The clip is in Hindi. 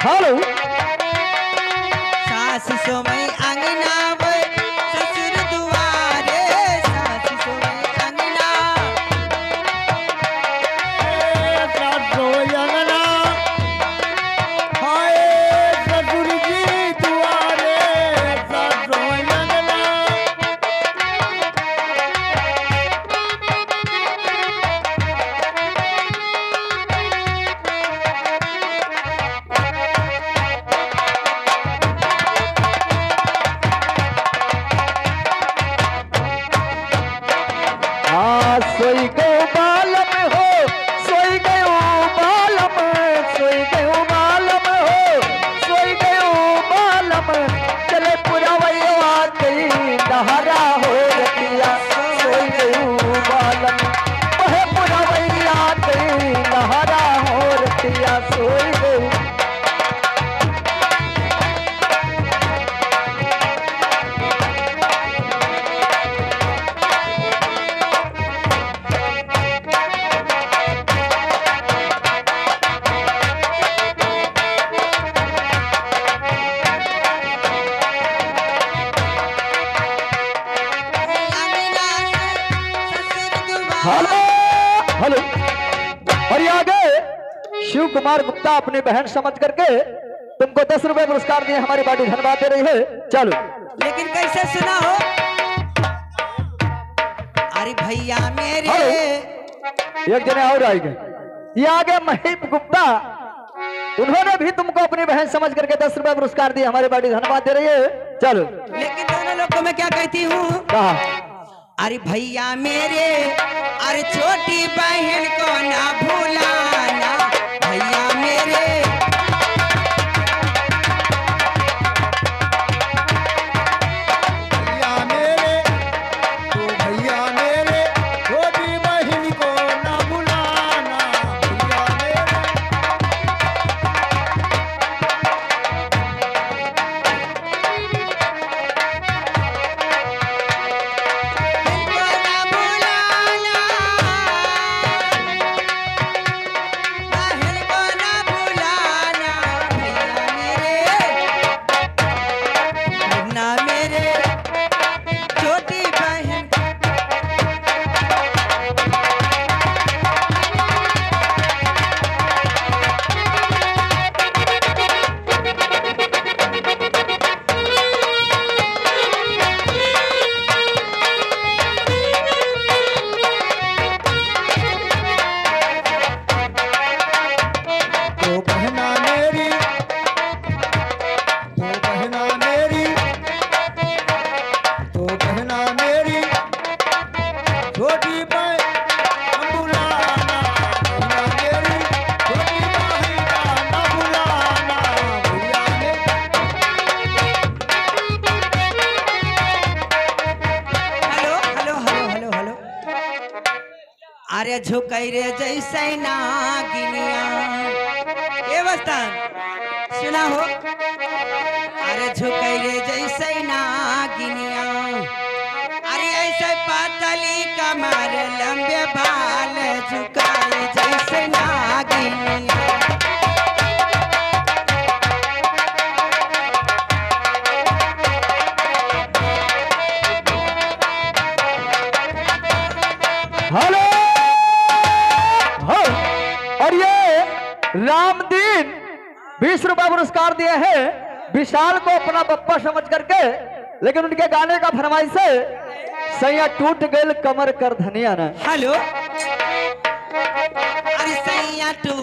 हेलो सास सोमई अंगना वे ससुर दुआरे सास सोमई अंगना सोई गयो बालम हो सोई गयो बालम सोई गयो बालम हो सोई गयो बालम चले पुरवैया गई दहरा हो रतिया सोई गयो बालम वह पुरवैया गई दहरा हो रतिया सोई गयो हेलो हेलो और ये आगे शिव कुमार गुप्ता अपनी बहन समझ करके तुमको 10 रुपए पुरस्कार दिए हमारी पार्टी धन्यवाद दे रही है। चलो लेकिन कैसे सुना हो अरे भैया मेरे एक जने और आएंगे ये आगे महीप गुप्ता उन्होंने भी तुमको अपनी बहन समझ करके 10 रुपए पुरस्कार दिए हमारी पार्टी धन्यवाद दे रही है। चलो लेकिन दोनों लोग को मैं क्या कहती हूँ कहा अरे भैया मेरे अरे छोटी बहन को ना भूलाना भैया मेरे छोटी बहन को ना भुलाना भैया मेरे। इनको ना भूलाना बहन को ना भूलाना भैया मेरे ना मेरे छोटी बहन तो बहना मेरी तो बहना मेरी तो बहना मेरी छोटी बहन न भुलाना भैया मेरी छोटी बहन न भुलाना भैया hello hello hello hello hello अरे झुकई रे जैसे नागिनिया ये बस्तान सुना हो अरे झुकई रे जैसे नागिनिया अरे ऐसे पातली कमर लंबे बाल झुकाई जैसे नागिनिया हेलो हो और ये रामदीन 20 रुपए पुरस्कार दिए हैं विशाल को अपना पप्पा समझ करके लेकिन उनके गाने का फरमाइश से सैया टूट गए कमर कर धनिया ना हेलो अरे सैया टू